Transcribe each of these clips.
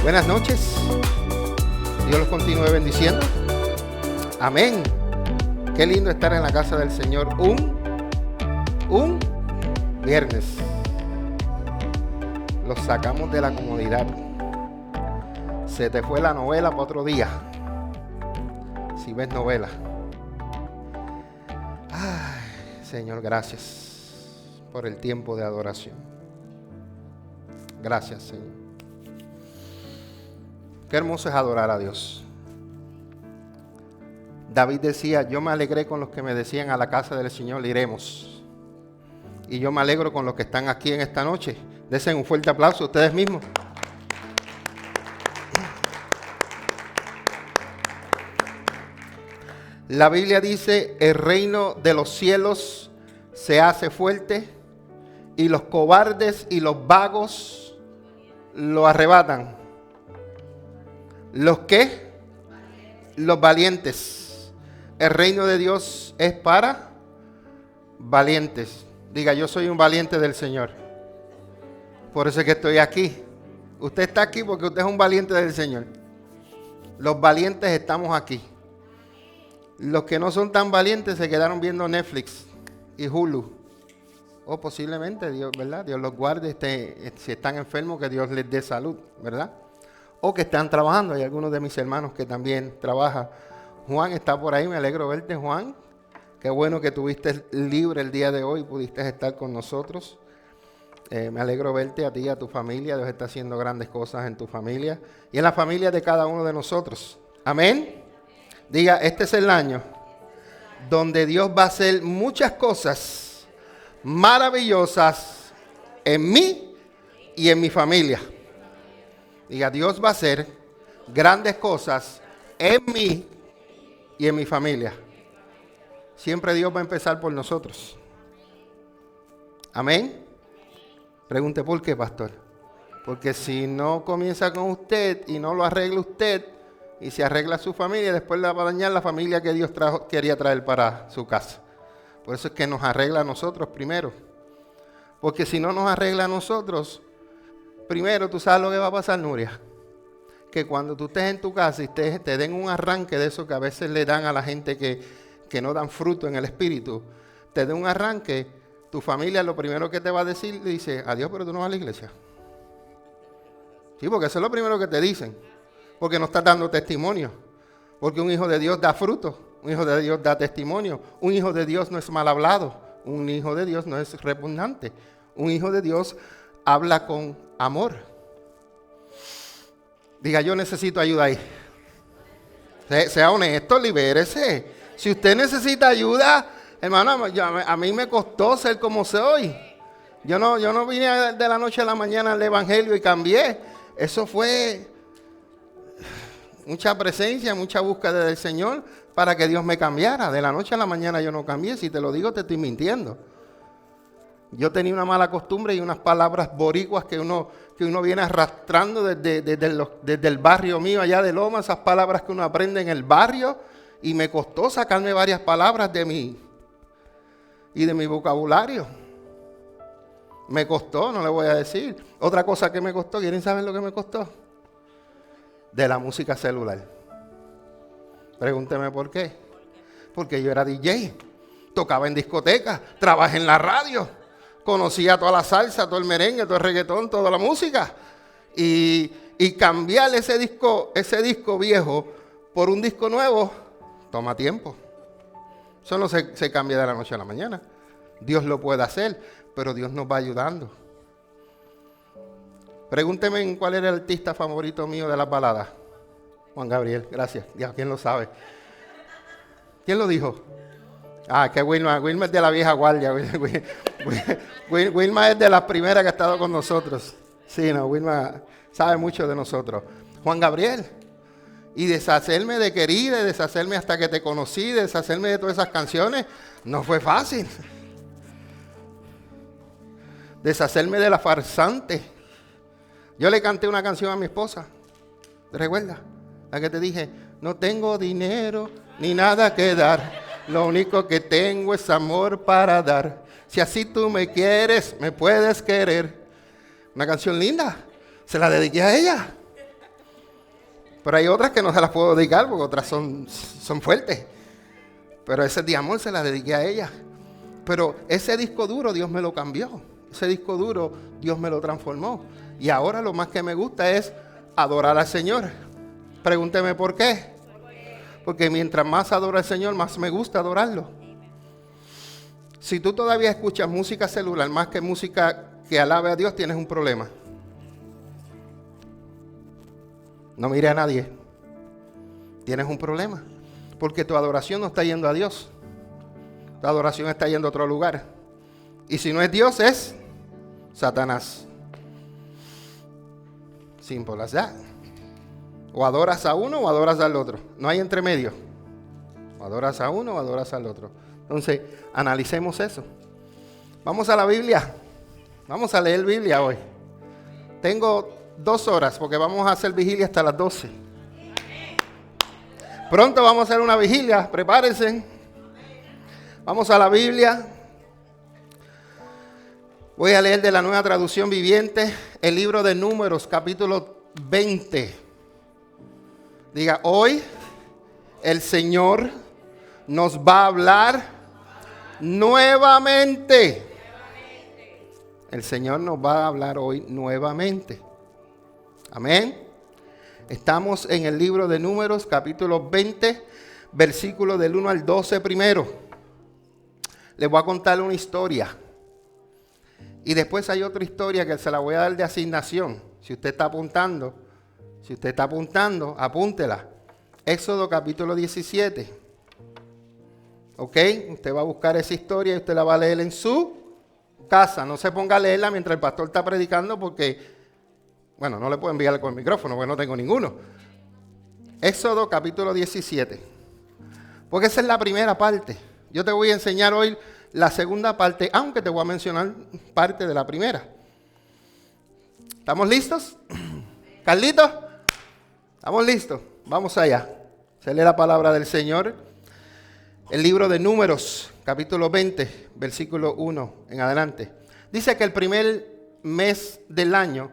Buenas noches. Dios los continúe bendiciendo. Amén. Qué lindo estar en la casa del Señor un viernes. Los sacamos de la comodidad. Se te fue la novela para otro día. Si ves novela. Ay, Señor, gracias por el tiempo de adoración. Gracias, Señor. Qué hermoso es adorar a Dios. David decía, yo me alegré con los que me decían a la casa del Señor iremos. Y yo me alegro con los que están aquí en esta noche. Desen un fuerte aplauso a ustedes mismos. La Biblia dice, el reino de los cielos se hace fuerte y los cobardes y los vagos lo arrebatan. ¿Los qué? Los valientes. El reino de Dios es para valientes. Diga, yo soy un valiente del Señor. Por eso es que estoy aquí. Usted está aquí porque usted es un valiente del Señor. Los valientes estamos aquí. Los que no son tan valientes se quedaron viendo Netflix y Hulu. O posiblemente, Dios, ¿verdad? Dios los guarde, si están enfermos, que Dios les dé salud, ¿verdad? O que están trabajando. Hay algunos de mis hermanos que también trabajan. Juan está por ahí, me alegro verte, Juan. Qué bueno que tuviste libre el día de hoy, pudiste estar con nosotros. Me alegro verte a ti y a tu familia. Dios está haciendo grandes cosas en tu familia y en la familia de cada uno de nosotros. Amén. Diga, este es el año donde Dios va a hacer muchas cosas maravillosas en mí y en mi familia. Diga, Dios va a hacer grandes cosas en mí y en mi familia. Siempre Dios va a empezar por nosotros. Amén. Pregunte, ¿por qué, pastor? Porque si no comienza con usted y no lo arregla usted y se arregla su familia, después le va a dañar la familia que Dios quería traer para su casa. Por eso es que nos arregla a nosotros primero. Porque si no nos arregla a nosotros, primero, tú sabes lo que va a pasar, Nuria. Que cuando tú estés en tu casa y te den un arranque de eso que a veces le dan a la gente que no dan fruto en el espíritu, te den un arranque, tu familia lo primero que te va a decir, le dice, adiós, pero tú no vas a la iglesia. Sí, porque eso es lo primero que te dicen. Porque no estás dando testimonio. Porque un hijo de Dios da fruto. Un hijo de Dios da testimonio. Un hijo de Dios no es mal hablado. Un hijo de Dios no es repugnante. Un hijo de Dios habla con amor. Diga, yo necesito ayuda ahí. Sea honesto, libérese. Si usted necesita ayuda, hermano, a mí me costó ser como soy. Yo no vine de la noche a la mañana al evangelio y cambié. Eso fue mucha presencia, mucha búsqueda del Señor para que Dios me cambiara. De la noche a la mañana yo no cambié. Si te lo digo, te estoy mintiendo. Yo tenía una mala costumbre y unas palabras boricuas que uno viene arrastrando desde el barrio mío allá de Loma, esas palabras que uno aprende en el barrio, y me costó sacarme varias palabras de mi vocabulario. Me costó, no le voy a decir. Otra cosa que me costó, ¿quieren saber lo que me costó? De la música celular. Pregúnteme por qué. Porque yo era DJ, tocaba en discotecas, trabajé en la radio, conocía toda la salsa, todo el merengue, todo el reggaetón, toda la música. Y cambiar ese disco viejo por un disco nuevo toma tiempo. Eso no se cambia de la noche a la mañana. Dios lo puede hacer, pero Dios nos va ayudando. Pregúnteme en cuál era el artista favorito mío de las baladas. Juan Gabriel, gracias. Ya, ¿quién lo sabe? ¿Quién lo dijo? Que Wilma es de la vieja guardia. Wilma es de las primeras que ha estado con nosotros. Sí, no, Wilma sabe mucho de nosotros. Juan Gabriel. Y deshacerme de querida, deshacerme hasta que te conocí, deshacerme de todas esas canciones, no fue fácil. Deshacerme de la farsante. Yo le canté una canción a mi esposa. ¿Te recuerdas? La que te dije, no tengo dinero ni nada que dar. Lo único que tengo es amor para dar. Si así tú me quieres, me puedes querer. Una canción linda. Se la dediqué a ella. Pero hay otras que no se las puedo dedicar porque otras son fuertes. Pero ese de amor se las dediqué a ella. Pero ese disco duro Dios me lo cambió. Ese disco duro Dios me lo transformó. Y ahora lo más que me gusta es adorar al Señor. Pregúnteme por qué. Porque mientras más adoro al Señor, más me gusta adorarlo. Si tú todavía escuchas música celular más que música que alabe a Dios, tienes un problema. No mire a nadie. Tienes un problema. Porque tu adoración no está yendo a Dios. Tu adoración está yendo a otro lugar. Y si no es Dios, es Satanás. Simple as that. O adoras a uno o adoras al otro. No hay entre medio. O adoras a uno o adoras al otro. Entonces, analicemos eso. Vamos a la Biblia. Vamos a leer Biblia hoy. Tengo 2 horas porque vamos a hacer vigilia hasta las 12. Pronto vamos a hacer una vigilia. Prepárense. Vamos a la Biblia. Voy a leer de la Nueva Traducción Viviente el libro de Números, capítulo 20. Diga, hoy el Señor nos va a hablar nuevamente. El Señor nos va a hablar hoy nuevamente. Amén. Estamos en el libro de Números, capítulo 20, versículos del 1 al 12 primero. Les voy a contar una historia. Y después hay otra historia que se la voy a dar de asignación. Si usted está apuntando, apúntela. Éxodo capítulo 17. ¿Ok? Usted va a buscar esa historia y usted la va a leer en su casa. No se ponga a leerla mientras el pastor está predicando porque, bueno, no le puedo enviar con el micrófono porque no tengo ninguno. Éxodo capítulo 17. Porque esa es la primera parte. Yo te voy a enseñar hoy la segunda parte, aunque te voy a mencionar parte de la primera. ¿Estamos listos? ¿Carlitos? ¿Estamos listos? Vamos allá. Se lee la palabra del Señor. El libro de Números, capítulo 20, versículo 1 en adelante. Dice que el primer mes del año,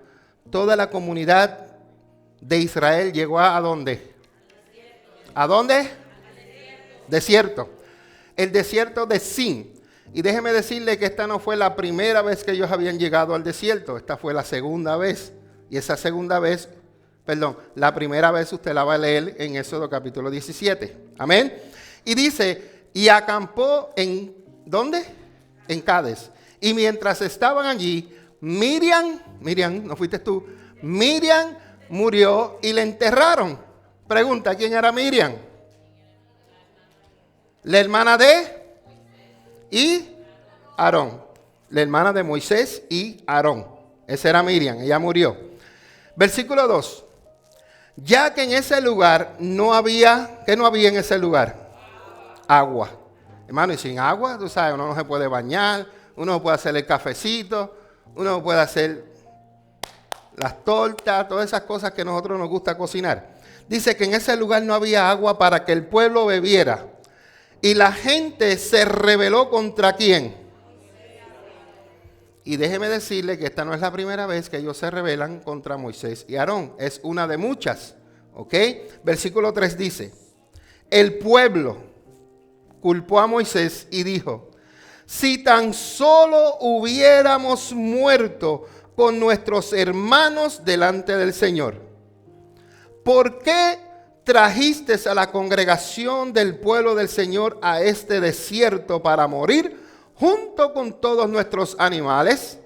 toda la comunidad de Israel llegó ¿a dónde? ¿A dónde? Desierto. El desierto de Sin. Y déjeme decirle que esta no fue la primera vez que ellos habían llegado al desierto. Esta fue la segunda vez. Y esa segunda vez, la primera vez usted la va a leer en Éxodo capítulo 17. Amén. Y dice, y acampó en, ¿dónde? En Cades. Y mientras estaban allí, Miriam, ¿no fuiste tú? Miriam murió y la enterraron. Pregunta, ¿quién era Miriam? La hermana de y Aarón. La hermana de Moisés y Aarón. Esa era Miriam, ella murió. Versículo 2. Ya que en ese lugar no había, ¿qué no había en ese lugar? Agua. Hermano, y sin agua, tú sabes, uno no se puede bañar, uno no puede hacer el cafecito, uno no puede hacer las tortas, todas esas cosas que a nosotros nos gusta cocinar. Dice que en ese lugar no había agua para que el pueblo bebiera. Y la gente se rebeló ¿contra quién? Y déjeme decirle que esta no es la primera vez que ellos se rebelan contra Moisés y Aarón. Es una de muchas. ¿Ok? Versículo 3 dice, el pueblo culpó a Moisés y dijo, si tan solo hubiéramos muerto con nuestros hermanos delante del Señor, ¿por qué trajiste a la congregación del pueblo del Señor a este desierto para morir junto con todos nuestros animales?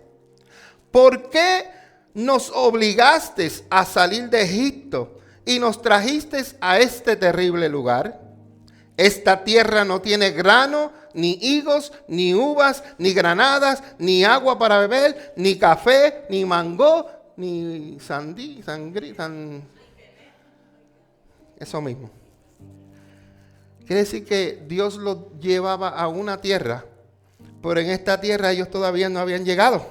¿Por qué nos obligaste a salir de Egipto y nos trajiste a este terrible lugar? Esta tierra no tiene grano, ni higos, ni uvas, ni granadas, ni agua para beber, ni café, ni mango, ni eso mismo. Quiere decir que Dios los llevaba a una tierra, pero en esta tierra ellos todavía no habían llegado.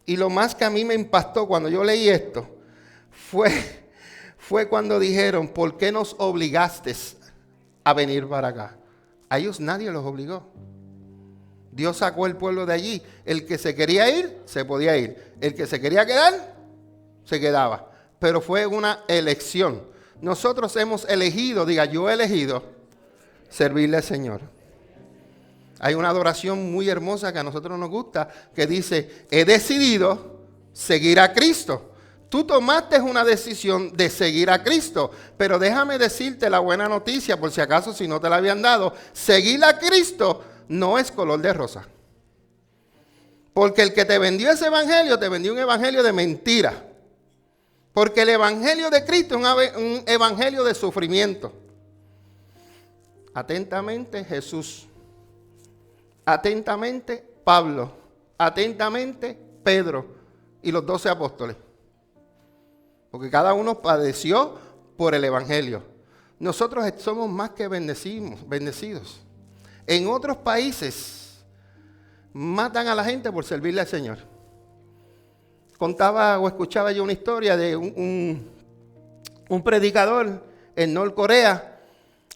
Y lo más que a mí me impactó cuando yo leí esto fue cuando dijeron, ¿por qué nos obligaste a venir para acá? A ellos nadie los obligó. Dios sacó el pueblo de allí. El que se quería ir, se podía ir. El que se quería quedar, se quedaba. pero fue una elección. Nosotros hemos elegido, diga, yo he elegido servirle al Señor. Hay una adoración muy hermosa que a nosotros nos gusta, que dice, he decidido seguir a Cristo. Tú tomaste una decisión de seguir a Cristo, pero déjame decirte la buena noticia, por si acaso si no te la habían dado, seguir a Cristo no es color de rosa. Porque el que te vendió ese evangelio, te vendió un evangelio de mentira. Porque el evangelio de Cristo es un evangelio de sufrimiento. Atentamente Jesús. Atentamente Pablo. Atentamente Pedro y los 12 apóstoles. Porque cada uno padeció por el evangelio. Nosotros somos más que bendecidos. En otros países matan a la gente por servirle al Señor. Contaba o escuchaba yo una historia de un predicador en Norcorea.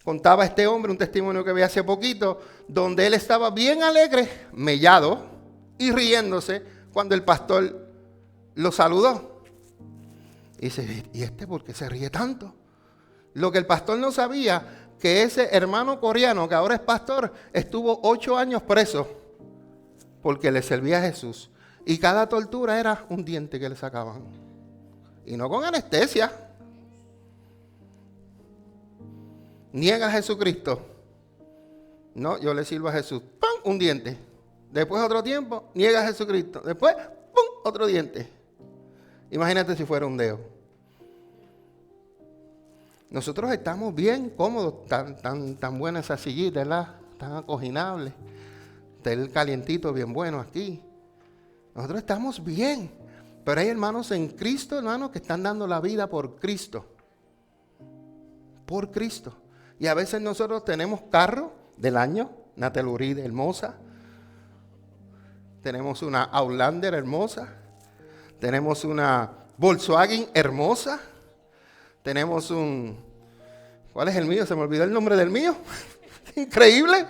Contaba este hombre un testimonio que vi hace poquito, donde él estaba bien alegre, mellado y riéndose cuando el pastor lo saludó. Y dice, ¿y este por qué se ríe tanto? Lo que el pastor no sabía, que ese hermano coreano, que ahora es pastor, estuvo 8 años preso porque le servía a Jesús. Y cada tortura era un diente que le sacaban. Y no con anestesia. Niega a Jesucristo. No, yo le sirvo a Jesús. ¡Pum! Un diente. Después otro tiempo, niega a Jesucristo. Después, ¡pum! Otro diente. Imagínate si fuera un dedo. Nosotros estamos bien cómodos, tan buena esa sillita, ¿verdad? Tan acoginables. Está el calientito bien bueno aquí. Nosotros estamos bien, pero hay hermanos en Cristo, hermanos, que están dando la vida por Cristo. Por Cristo. Y a veces nosotros tenemos carro del año, una Telluride hermosa. Tenemos una Outlander hermosa. Tenemos una Volkswagen hermosa. Tenemos ¿cuál es el mío? Se me olvidó el nombre del mío. Increíble.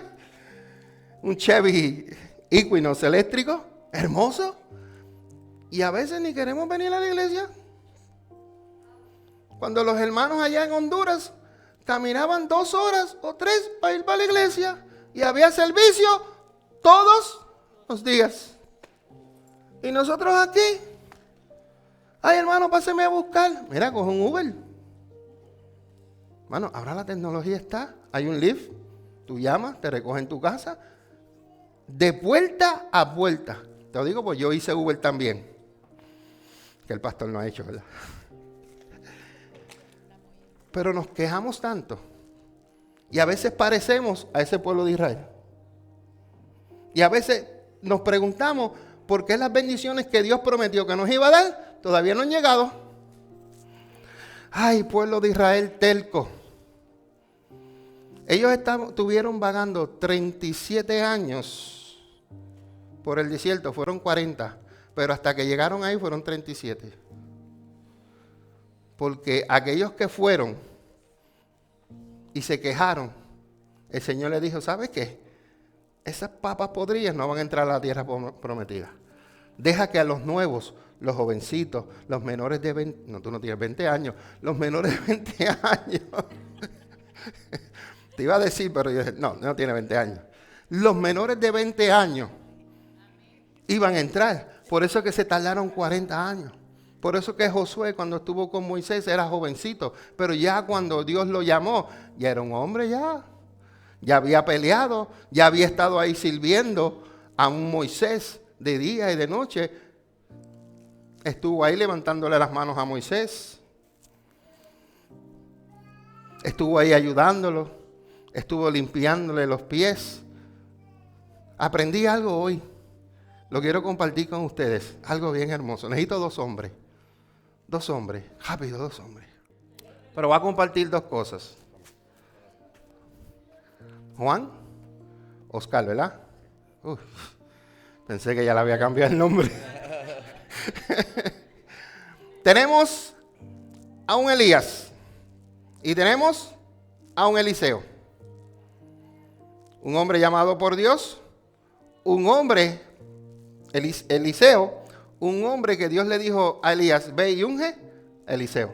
Un Chevy Equinox eléctrico. Hermoso. Y a veces ni queremos venir a la iglesia. Cuando los hermanos allá en Honduras caminaban 2 horas o 3 para ir para la iglesia y había servicio todos los días. Y nosotros aquí, ay hermano, páseme a buscar. Mira, coge un Uber. Hermano, ahora la tecnología está. Hay un Lyft, tú llamas, te recogen en tu casa. De puerta a puerta. Te lo digo porque yo hice Uber también. Que el pastor no ha hecho, ¿verdad? Pero nos quejamos tanto. Y a veces parecemos a ese pueblo de Israel. Y a veces nos preguntamos por qué las bendiciones que Dios prometió que nos iba a dar todavía no han llegado. Ay, pueblo de Israel terco. Ellos estuvieron vagando 37 años por el desierto, fueron 40, pero hasta que llegaron ahí fueron 37. Porque aquellos que fueron y se quejaron, el Señor les dijo, ¿sabes qué? Esas papas podridas no van a entrar a la tierra prometida. Deja que a los nuevos, los jovencitos, los menores de 20, no, tú no tienes 20 años, los menores de 20 años. Te iba a decir, pero yo dije, no tiene 20 años. Los menores de 20 años iban a entrar. Por eso que se tardaron 40 años. Por eso que Josué cuando estuvo con Moisés era jovencito. Pero ya cuando Dios lo llamó, ya era un hombre ya. Ya había peleado, ya había estado ahí sirviendo a un Moisés de día y de noche. Estuvo ahí levantándole las manos a Moisés. Estuvo ahí ayudándolo. Estuvo limpiándole los pies. Aprendí algo hoy. Lo quiero compartir con ustedes. Algo bien hermoso. Necesito 2 hombres. 2 hombres. Rápido, 2 hombres. Pero voy a compartir 2 cosas. Juan, Oscar, ¿verdad? Pensé que ya le había cambiado el nombre. Tenemos a un Elías. Y tenemos a un Eliseo. Un hombre llamado por Dios. Un hombre, Eliseo, un hombre que Dios le dijo a Elías, ve y unge Eliseo.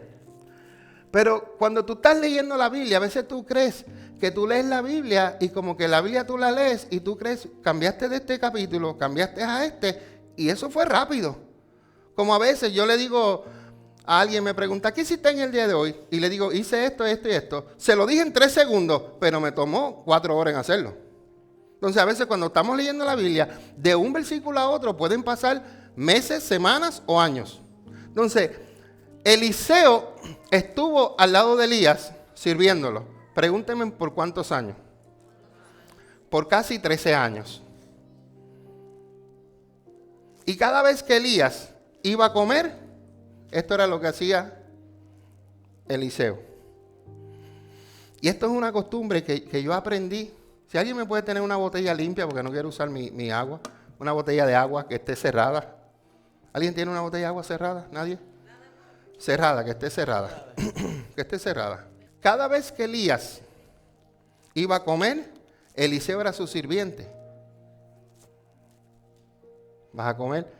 Pero cuando tú estás leyendo la Biblia, a veces tú crees que tú lees la Biblia y como que la Biblia tú la lees y tú crees, cambiaste de este capítulo, cambiaste a este, y eso fue rápido. Como a veces yo le digo a alguien, me pregunta, ¿qué hiciste en el día de hoy? Y le digo, hice esto, esto y esto. Se lo dije en 3 segundos, pero me tomó 4 horas en hacerlo. Entonces a veces cuando estamos leyendo la Biblia, de un versículo a otro pueden pasar meses, semanas o años. Entonces, Eliseo estuvo al lado de Elías sirviéndolo. Pregúntenme por cuántos años. Por casi 13 años. Y cada vez que Elías iba a comer, esto era lo que hacía Eliseo. Y esto es una costumbre que yo aprendí. Si alguien me puede tener una botella limpia, porque no quiero usar mi agua, una botella de agua que esté cerrada. ¿Alguien tiene una botella de agua cerrada? ¿Nadie? Cerrada, que esté cerrada. Que esté cerrada. Cada vez que Elías iba a comer, Eliseo era su sirviente. ¿Vas a comer?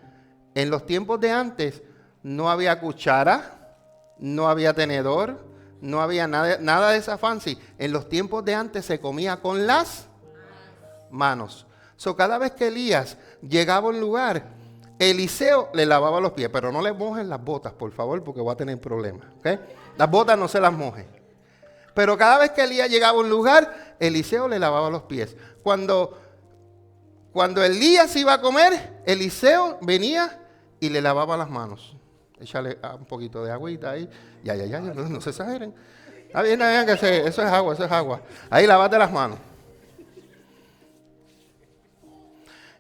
En los tiempos de antes no había cuchara, no había tenedor, no había nada de esa fancy. En los tiempos de antes se comía con las manos. Cada vez que Elías llegaba a un lugar, Eliseo le lavaba los pies, pero no le mojen las botas, por favor, porque va a tener problemas. ¿Okay? Las botas no se las mojen. Pero cada vez que Elías llegaba a un lugar, Eliseo le lavaba los pies. Cuando Elías iba a comer, Eliseo venía y le lavaba las manos. Échale un poquito de agüita ahí. Ya, no se exageren. Está bien, que eso es agua. Ahí lavate las manos.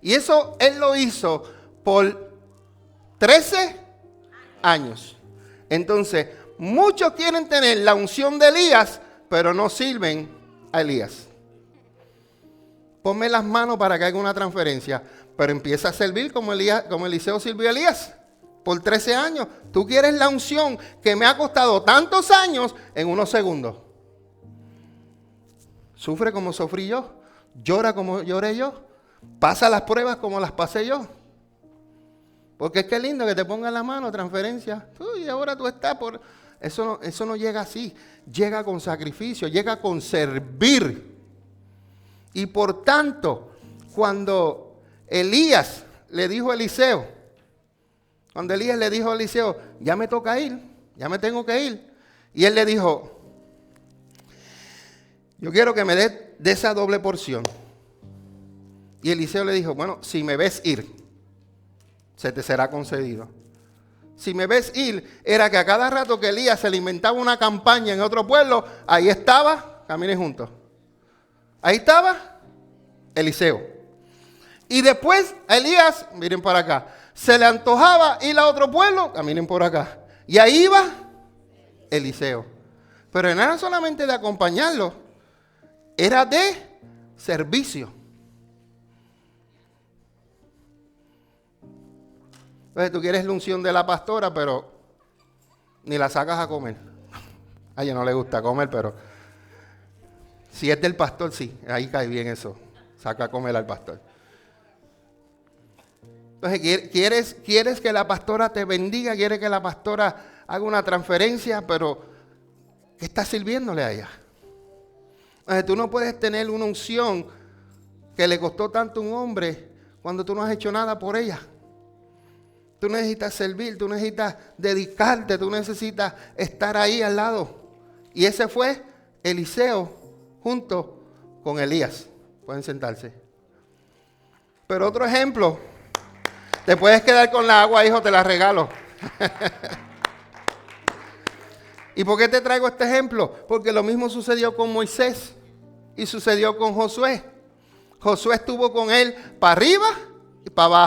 Y eso él lo hizo por 13 años. Entonces, muchos quieren tener la unción de Elías, pero no sirven a Elías. Ponme las manos para que haga una transferencia, pero empieza a servir como Eliseo sirvió a Elías por 13 años. Tú quieres la unción que me ha costado tantos años en unos segundos. Sufre como sufrí yo, llora como lloré yo, pasa las pruebas como las pasé yo. Porque es que lindo que te pongan la mano, transferencia. Y ahora tú estás por... Eso no llega así. Llega con sacrificio, llega con servir. Y por tanto, cuando Elías le dijo a Eliseo, ya me toca ir, ya me tengo que ir. Y él le dijo, yo quiero que me des de esa doble porción. Y Eliseo le dijo, bueno, si me ves ir, se te será concedido. Si me ves ir, era que a cada rato que Elías se le inventaba una campaña en otro pueblo, ahí estaba, caminen juntos. Ahí estaba Eliseo. Y después a Elías, miren para acá, se le antojaba ir a otro pueblo, caminen por acá. Y ahí iba Eliseo. Pero no era solamente de acompañarlo, era de servicio. Entonces tú quieres la unción de la pastora, pero ni la sacas a comer. A ella no le gusta comer, pero si es del pastor, sí, ahí cae bien eso. Saca a comer al pastor. Entonces quieres que la pastora te bendiga, quieres que la pastora haga una transferencia, pero ¿qué estás sirviéndole a ella? Entonces tú no puedes tener una unción que le costó tanto a un hombre cuando tú no has hecho nada por ella. Tú necesitas servir, tú necesitas dedicarte, tú necesitas estar ahí al lado. Y ese fue Eliseo junto con Elías. Pueden sentarse. Pero otro ejemplo, te puedes quedar con la agua, hijo, te la regalo. ¿Y por qué te traigo este ejemplo? Porque lo mismo sucedió con Moisés y sucedió con Josué. Josué estuvo con él para arriba y para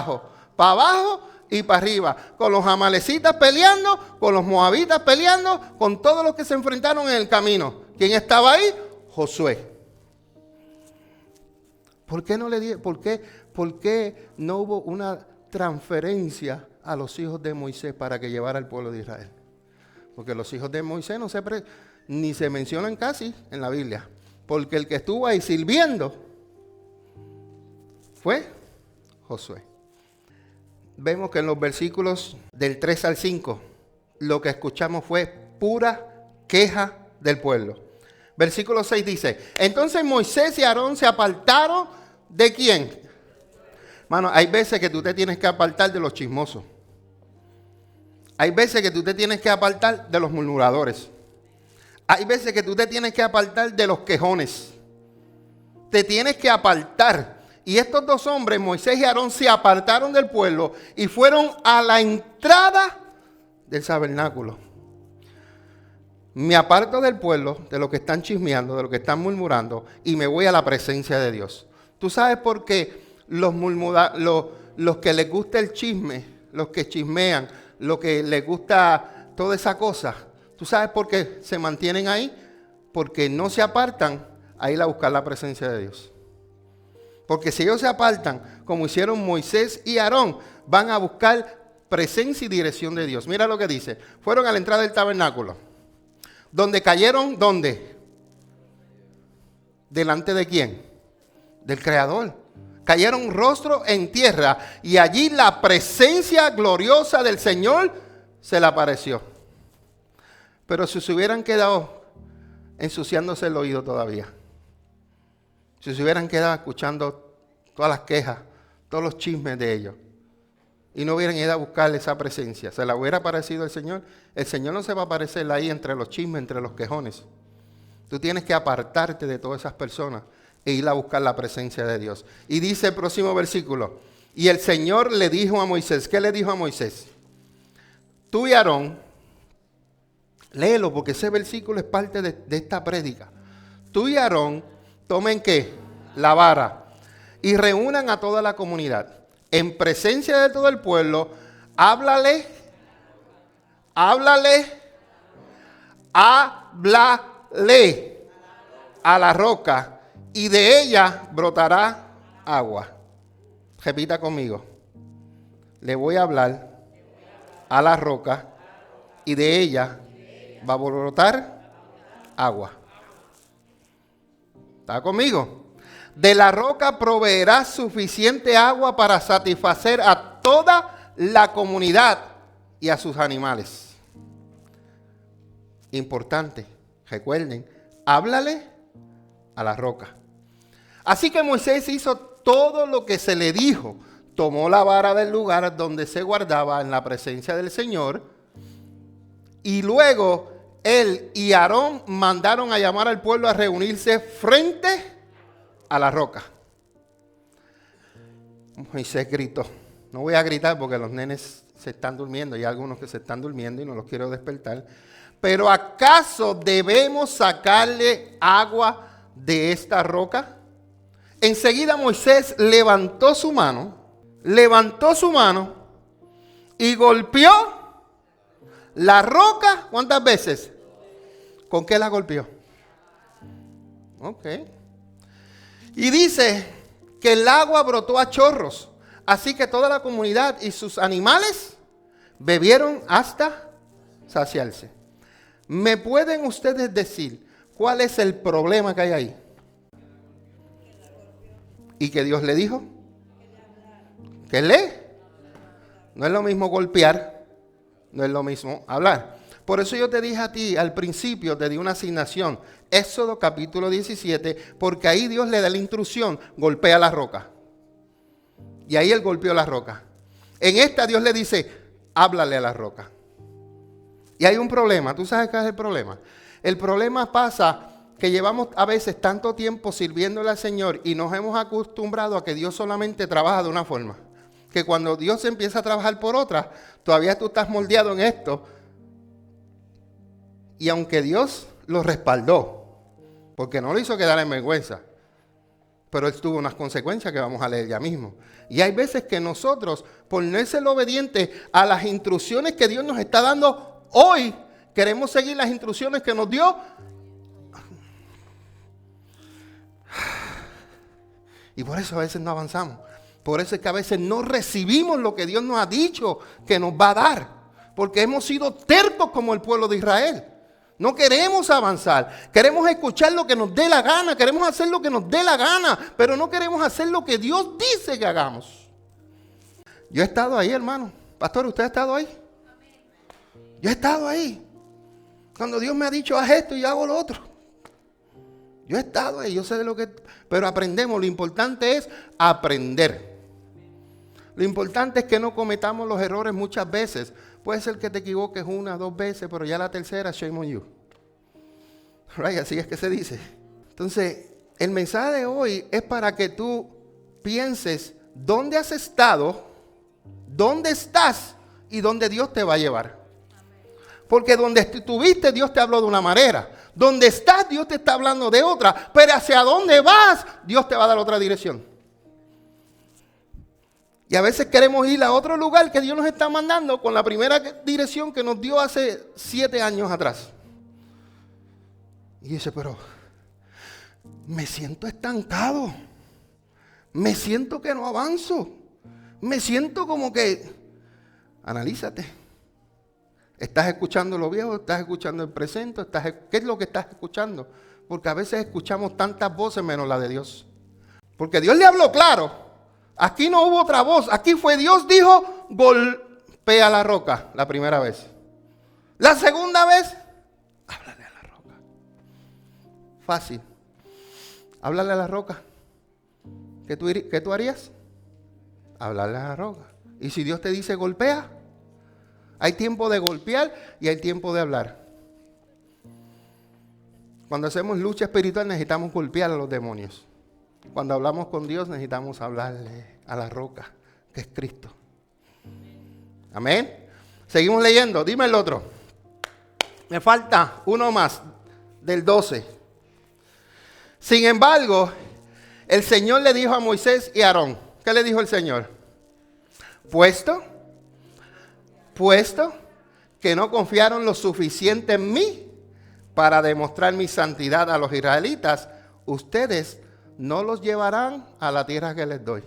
abajo y para arriba, con los amalecitas peleando, con los moabitas peleando, con todos los que se enfrentaron en el camino. ¿Quién estaba ahí? Josué. ¿Por qué no hubo una transferencia a los hijos de Moisés para que llevara al pueblo de Israel? Porque los hijos de Moisés ni se mencionan casi en la Biblia. Porque el que estuvo ahí sirviendo fue Josué. Vemos que en los versículos del 3 al 5, lo que escuchamos fue pura queja del pueblo. Versículo 6 dice, entonces Moisés y Aarón se apartaron ¿de quién? Mano, hay veces que tú te tienes que apartar de los chismosos. Hay veces que tú te tienes que apartar de los murmuradores. Hay veces que tú te tienes que apartar de los quejones. Te tienes que apartar. Y estos dos hombres, Moisés y Aarón, se apartaron del pueblo y fueron a la entrada del tabernáculo. Me aparto del pueblo, de los que están chismeando, de los que están murmurando, y me voy a la presencia de Dios. ¿Tú sabes por qué los que les gusta el chisme, los que chismean, los que les gusta toda esa cosa? ¿Tú sabes por qué se mantienen ahí? Porque no se apartan a ir a buscar la presencia de Dios. Porque si ellos se apartan, como hicieron Moisés y Aarón, van a buscar presencia y dirección de Dios. Mira lo que dice. Fueron a la entrada del tabernáculo. Donde cayeron, ¿dónde? ¿Delante de quién? Del Creador. Cayeron rostro en tierra y allí la presencia gloriosa del Señor se le apareció. Pero si se hubieran quedado ensuciándose el oído todavía, si se hubieran quedado escuchando todas las quejas, todos los chismes de ellos, y no hubieran ido a buscarle esa presencia, ¿se la hubiera parecido el Señor? El Señor no se va a aparecer ahí entre los chismes, entre los quejones. Tú tienes que apartarte de todas esas personas e ir a buscar la presencia de Dios. Y dice el próximo versículo, y el Señor le dijo a Moisés, ¿qué le dijo a Moisés? Tú y Aarón, léelo porque ese versículo es parte de esta prédica. Tú y Aarón tomen ¿qué? La vara y reúnan a toda la comunidad. En presencia de todo el pueblo, háblale a la roca y de ella brotará agua. Repita conmigo. Le voy a hablar a la roca y de ella va a brotar agua. ¿Está conmigo? De la roca proveerá suficiente agua para satisfacer a toda la comunidad y a sus animales. Importante, recuerden, háblale a la roca. Así que Moisés hizo todo lo que se le dijo. Tomó la vara del lugar donde se guardaba en la presencia del Señor. Y luego él y Aarón mandaron a llamar al pueblo a reunirse frente a la roca. Moisés gritó. No voy a gritar porque los nenes se están durmiendo. Hay algunos que se están durmiendo y no los quiero despertar. Pero ¿acaso debemos sacarle agua de esta roca? Enseguida Moisés levantó su mano y golpeó la roca. ¿Cuántas veces? ¿Con qué la golpeó? Ok. Y dice que el agua brotó a chorros. Así que toda la comunidad y sus animales bebieron hasta saciarse. ¿Me pueden ustedes decir cuál es el problema que hay ahí? ¿Y que Dios le dijo? ¿Que lee? No es lo mismo golpear, no es lo mismo hablar. Por eso yo te dije a ti al principio, te di una asignación, Éxodo capítulo 17, porque ahí Dios le da la instrucción, golpea la roca. Y ahí él golpeó la roca. En esta Dios le dice, háblale a la roca. Y hay un problema, ¿tú sabes qué es el problema? El problema pasa que llevamos a veces tanto tiempo sirviéndole al Señor y nos hemos acostumbrado a que Dios solamente trabaja de una forma. Que cuando Dios empieza a trabajar por otra, todavía tú estás moldeado en esto. Y aunque Dios lo respaldó, porque no lo hizo quedar en vergüenza, pero él tuvo unas consecuencias que vamos a leer ya mismo. Y hay veces que nosotros, por no ser obedientes a las instrucciones que Dios nos está dando hoy, queremos seguir las instrucciones que nos dio. Y por eso a veces no avanzamos. Por eso es que a veces no recibimos lo que Dios nos ha dicho que nos va a dar. Porque hemos sido tercos como el pueblo de Israel. No queremos avanzar. Queremos escuchar lo que nos dé la gana. Queremos hacer lo que nos dé la gana. Pero no queremos hacer lo que Dios dice que hagamos. Yo he estado ahí, hermano. Pastor, ¿usted ha estado ahí? Yo he estado ahí. Cuando Dios me ha dicho, haz esto y hago lo otro. Yo he estado ahí, yo sé de lo que... Pero aprendemos, lo importante es aprender. Lo importante es que no cometamos los errores muchas veces. Puede ser que te equivoques 1 o 2 veces, pero ya la tercera, shame on you. Right, así es que se dice. Entonces, el mensaje de hoy es para que tú pienses dónde has estado, dónde estás y dónde Dios te va a llevar. Porque donde estuviste, Dios te habló de una manera. Donde estás, Dios te está hablando de otra. Pero hacia dónde vas, Dios te va a dar otra dirección. Y a veces queremos ir a otro lugar que Dios nos está mandando con la primera dirección que nos dio hace 7 años atrás. Y dice, pero me siento estancado. Me siento que no avanzo. Me siento como que... Analízate. ¿Estás escuchando lo viejo? ¿Estás escuchando el presente? ¿Qué es lo que estás escuchando? Porque a veces escuchamos tantas voces menos la de Dios. Porque Dios le habló claro. Aquí no hubo otra voz. Aquí fue Dios dijo, golpea la roca la primera vez. La segunda vez, háblale a la roca. Fácil. Háblale a la roca. ¿Qué tú harías? Hablarle a la roca. Y si Dios te dice golpea, hay tiempo de golpear y hay tiempo de hablar. Cuando hacemos lucha espiritual necesitamos golpear a los demonios. Cuando hablamos con Dios necesitamos hablarle a la roca, que es Cristo. Amén. Seguimos leyendo. Dime el otro. Me falta uno más, del 12. Sin embargo, el Señor le dijo a Moisés y a Aarón. ¿Qué le dijo el Señor? Puesto que no confiaron lo suficiente en mí para demostrar mi santidad a los israelitas, ustedes no los llevarán a la tierra que les doy.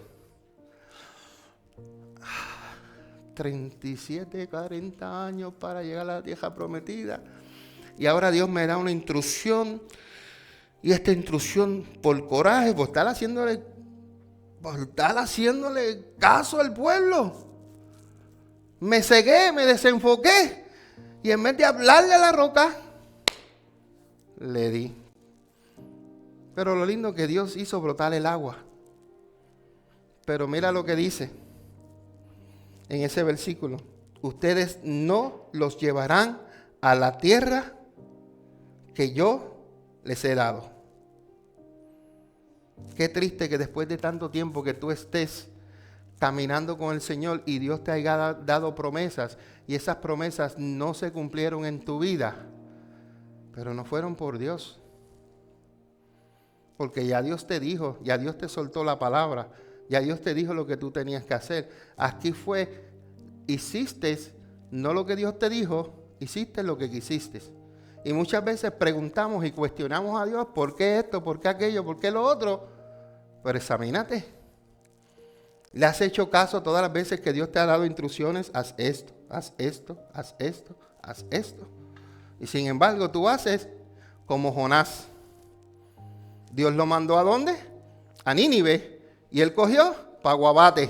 37, 40 años para llegar a la tierra prometida. Y ahora Dios me da una instrucción. Y esta instrucción por coraje, por estar haciéndole caso al pueblo. Me cegué, me desenfoqué. Y en vez de hablarle a la roca, le di. Pero lo lindo que Dios hizo brotar el agua. Pero mira lo que dice en ese versículo. Ustedes no los llevarán a la tierra que yo les he dado. Qué triste que después de tanto tiempo que tú estés caminando con el Señor y Dios te haya dado promesas y esas promesas no se cumplieron en tu vida, pero no fueron por Dios. Porque ya Dios te dijo, ya Dios te soltó la palabra, ya Dios te dijo lo que tú tenías que hacer. Aquí fue, hiciste no lo que Dios te dijo, hiciste lo que quisiste. Y muchas veces preguntamos y cuestionamos a Dios, ¿por qué esto? ¿Por qué aquello? ¿Por qué lo otro? Pero examínate. ¿Le has hecho caso todas las veces que Dios te ha dado instrucciones? Haz esto, haz esto, haz esto, haz esto. Y sin embargo tú haces como Jonás. Dios lo mandó ¿a dónde? A Nínive. Y él cogió para Guabate.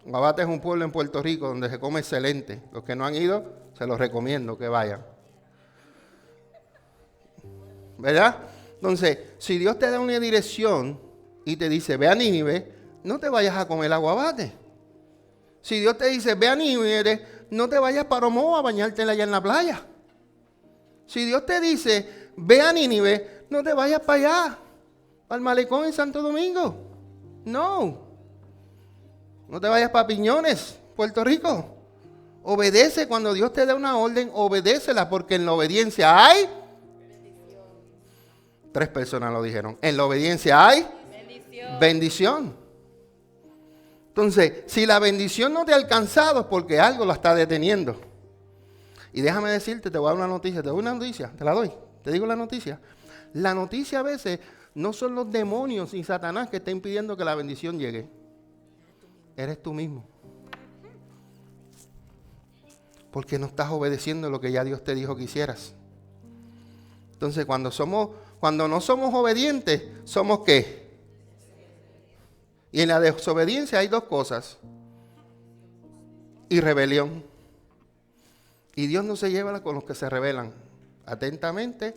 Guabate es un pueblo en Puerto Rico donde se come excelente. Los que no han ido, se los recomiendo que vayan. ¿Verdad? Entonces, si Dios te da una dirección y te dice, ve a Nínive, no te vayas a comer aguabate. Si Dios te dice, ve a Nínive, no te vayas para Omoa a bañarte allá en la playa. Si Dios te dice, ve a Nínive, no te vayas para allá, al malecón en Santo Domingo. No. No te vayas para Piñones, Puerto Rico. Obedece cuando Dios te da una orden, obedécela, porque en la obediencia hay... 3 personas lo dijeron. En la obediencia hay bendición. Entonces, si la bendición no te ha alcanzado es porque algo la está deteniendo. Y déjame decirte, te voy a dar una noticia. Te doy una noticia, te la doy. Te digo la noticia. La noticia a veces no son los demonios y Satanás que está impidiendo que la bendición llegue. Eres tú mismo. Porque no estás obedeciendo lo que ya Dios te dijo que hicieras. Entonces, cuando no somos obedientes, ¿somos qué? Y en la desobediencia hay 2 cosas. Y rebelión. Y Dios no se lleva con los que se rebelan. Atentamente,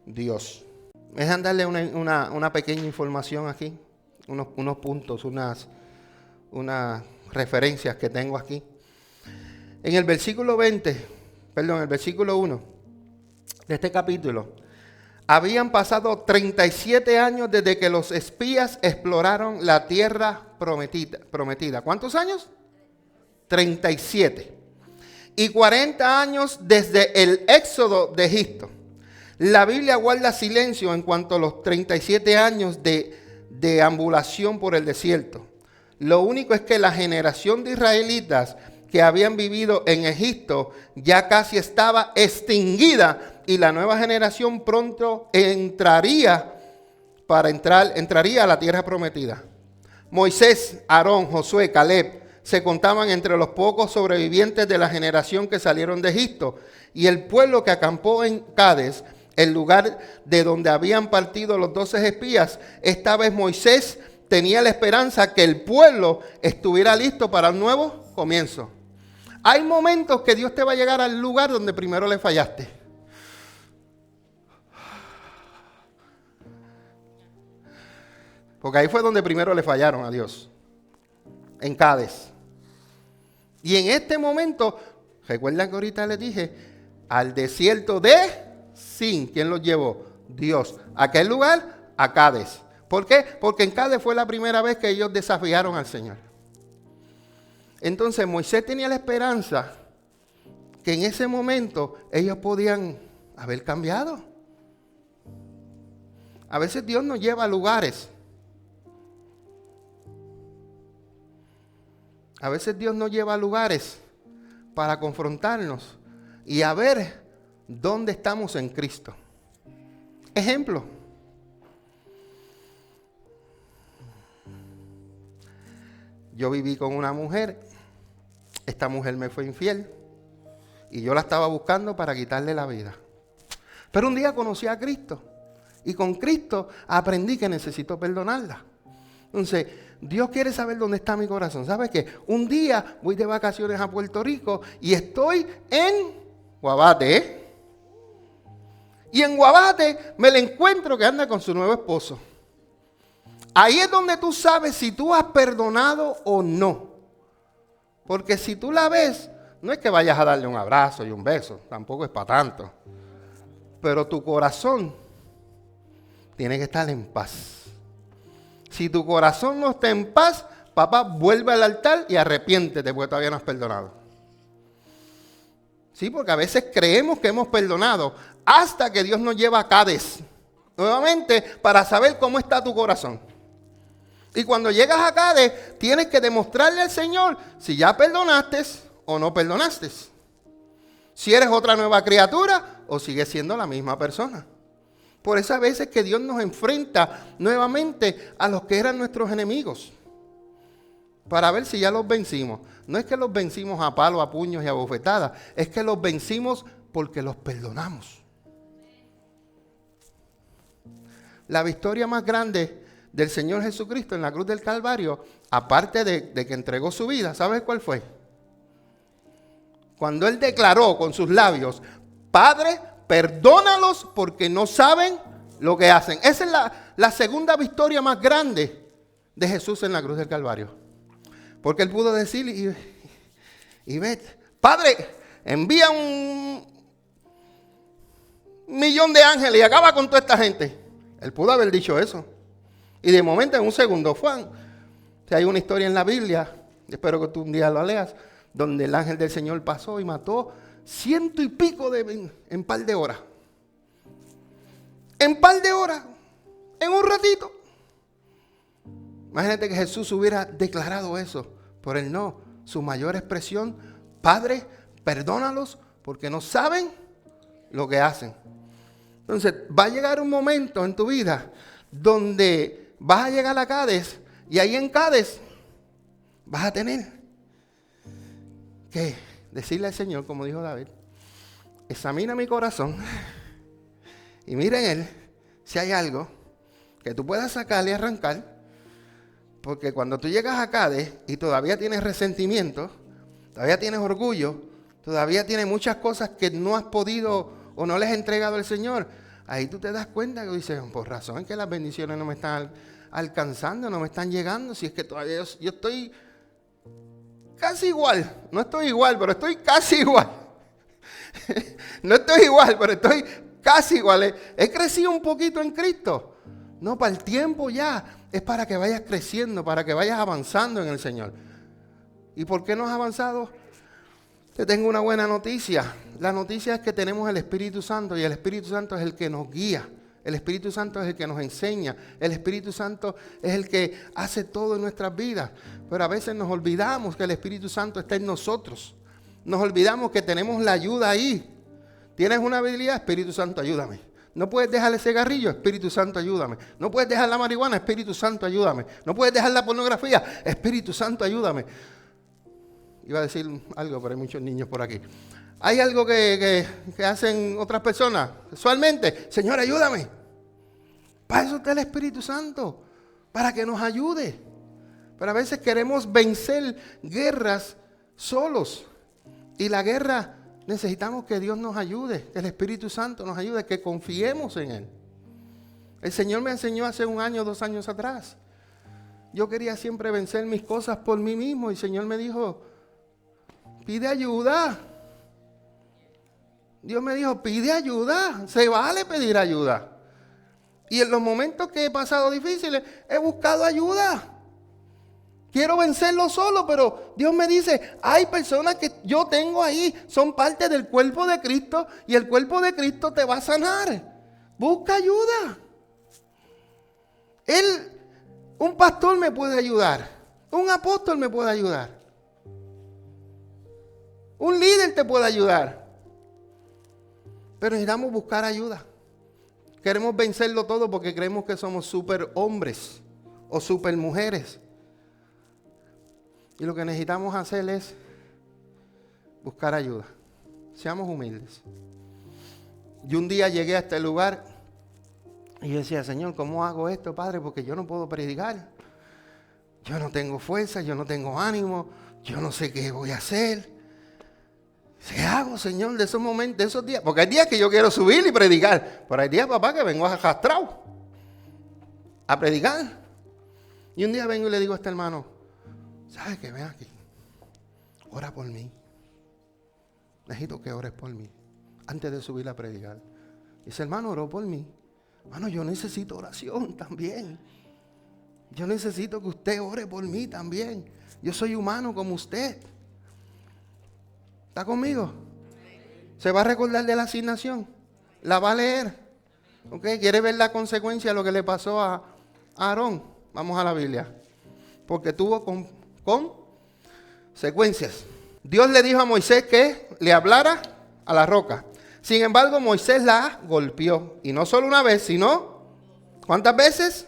Dios. Dejan darle una pequeña información aquí, unos puntos, unas referencias que tengo aquí. En el versículo 1 de este capítulo, habían pasado 37 años desde que los espías exploraron la tierra prometida. ¿Cuántos años? 37. Y 40 años desde el éxodo de Egipto. La Biblia guarda silencio en cuanto a los 37 años de deambulación por el desierto. Lo único es que la generación de israelitas que habían vivido en Egipto ya casi estaba extinguida y la nueva generación pronto entraría a la tierra prometida. Moisés, Aarón, Josué, Caleb se contaban entre los pocos sobrevivientes de la generación que salieron de Egipto, y el pueblo que acampó en Cades, el lugar de donde habían partido los 12 espías. Esta vez Moisés tenía la esperanza que el pueblo estuviera listo para un nuevo comienzo. Hay momentos que Dios te va a llegar al lugar donde primero le fallaste. Porque ahí fue donde primero le fallaron a Dios. En Cades. Y en este momento, recuerdan que ahorita les dije, al desierto de Sin. ¿Quién los llevó? Dios. ¿A qué lugar? A Cades. ¿Por qué? Porque en Cades fue la primera vez que ellos desafiaron al Señor. Entonces Moisés tenía la esperanza que en ese momento ellos podían haber cambiado. A veces Dios nos lleva a lugares. A veces Dios nos lleva a lugares para confrontarnos y a ver dónde estamos en Cristo. Ejemplo. Yo viví con una mujer. Esta mujer me fue infiel y yo la estaba buscando para quitarle la vida. Pero un día conocí a Cristo y con Cristo aprendí que necesito perdonarla. Entonces, Dios quiere saber dónde está mi corazón. ¿Sabe qué? Un día voy de vacaciones a Puerto Rico y estoy en Guabate. Y en Guabate me la encuentro que anda con su nuevo esposo. Ahí es donde tú sabes si tú has perdonado o no. Porque si tú la ves, no es que vayas a darle un abrazo y un beso. Tampoco es para tanto. Pero tu corazón tiene que estar en paz. Si tu corazón no está en paz, papá, vuelve al altar y arrepiéntete porque todavía no has perdonado. Sí, porque a veces creemos que hemos perdonado hasta que Dios nos lleva a Cades nuevamente para saber cómo está tu corazón. Y cuando llegas a Cades, tienes que demostrarle al Señor si ya perdonaste o no perdonaste. Si eres otra nueva criatura o sigues siendo la misma persona. Por eso a veces que Dios nos enfrenta nuevamente a los que eran nuestros enemigos. Para ver si ya los vencimos. No es que los vencimos a palos, a puños y a bofetadas. Es que los vencimos porque los perdonamos. La victoria más grande del Señor Jesucristo en la cruz del Calvario, aparte de que entregó su vida, ¿sabes cuál fue? Cuando Él declaró con sus labios, Padre, perdónalos porque no saben lo que hacen. Esa es la segunda victoria más grande de Jesús en la cruz del Calvario. Porque Él pudo decir y ve, Padre, envía 1,000,000 de ángeles y acaba con toda esta gente. Él pudo haber dicho eso. Y de momento, en un segundo, si hay una historia en la Biblia, espero que tú un día lo leas, donde el ángel del Señor pasó y mató 100 y pico en par de horas. En par de horas. En un ratito. Imagínate que Jesús hubiera declarado eso. Por él no. Su mayor expresión, Padre, perdónalos porque no saben lo que hacen. Entonces, va a llegar un momento en tu vida donde vas a llegar a Cades y ahí en Cades vas a tener que decirle al Señor, como dijo David, examina mi corazón y mira en él si hay algo que tú puedas sacarle y arrancar, porque cuando tú llegas a Cades y todavía tienes resentimiento, todavía tienes orgullo, todavía tienes muchas cosas que no has podido o no les has entregado al Señor, ahí tú te das cuenta que dices, por razón que las bendiciones no me están alcanzando, no me están llegando, si es que todavía yo estoy casi igual, no estoy igual, pero estoy casi igual. No estoy igual, pero estoy casi igual. He crecido un poquito en Cristo. No, para el tiempo ya. Es para que vayas creciendo, para que vayas avanzando en el Señor. ¿Y por qué no has avanzado? Te tengo una buena noticia. La noticia es que tenemos el Espíritu Santo y el Espíritu Santo es el que nos guía. El Espíritu Santo es el que nos enseña. El Espíritu Santo es el que hace todo en nuestras vidas. Pero a veces nos olvidamos que el Espíritu Santo está en nosotros. Nos olvidamos que tenemos la ayuda ahí. ¿Tienes una habilidad? Espíritu Santo, ayúdame. No puedes dejar el cigarrillo, Espíritu Santo, ayúdame. No puedes dejar la marihuana, Espíritu Santo, ayúdame. No puedes dejar la pornografía, Espíritu Santo, ayúdame. Iba a decir algo, pero hay muchos niños por aquí. Hay algo que hacen otras personas sexualmente. Señor, ayúdame. Para eso está el Espíritu Santo, para que nos ayude. Pero a veces queremos vencer guerras solos. Y la guerra necesitamos que Dios nos ayude, que el Espíritu Santo nos ayude, que confiemos en Él. El Señor me enseñó hace 1 año, 2 años atrás. Yo quería siempre vencer mis cosas por mí mismo y el Señor me dijo, pide ayuda. Dios me dijo, pide ayuda, se vale pedir ayuda. Y en los momentos que he pasado difíciles, he buscado ayuda. Quiero vencerlo solo, pero Dios me dice, hay personas que yo tengo ahí, son parte del cuerpo de Cristo y el cuerpo de Cristo te va a sanar. Busca ayuda. Un pastor me puede ayudar, un apóstol me puede ayudar, un líder te puede ayudar. Pero necesitamos buscar ayuda. Queremos vencerlo todo porque creemos que somos super hombres o super mujeres. Y lo que necesitamos hacer es buscar ayuda. Seamos humildes. Yo un día llegué a este lugar y yo decía, Señor, ¿cómo hago esto, Padre? Porque yo no puedo predicar. Yo no tengo fuerza, yo no tengo ánimo, yo no sé qué voy a hacer. ¿Qué hago, Señor, de esos momentos, de esos días? Porque hay días que yo quiero subir y predicar. Pero hay días, papá, que vengo arrastrado a predicar. Y un día vengo y le digo a este hermano, ¿sabes qué? Ven aquí. Ora por mí. Necesito que ores por mí. Antes de subir a predicar. Y ese hermano oró por mí. Hermano, yo necesito oración también. Yo necesito que usted ore por mí también. Yo soy humano como usted. ¿Está conmigo? ¿Se va a recordar de la asignación? ¿La va a leer? ¿Ok? ¿Quiere ver la consecuencia de lo que le pasó a Aarón? Vamos a la Biblia. Porque tuvo consecuencias. Dios le dijo a Moisés que le hablara a la roca. Sin embargo, Moisés la golpeó. Y no solo una vez, sino, ¿cuántas veces?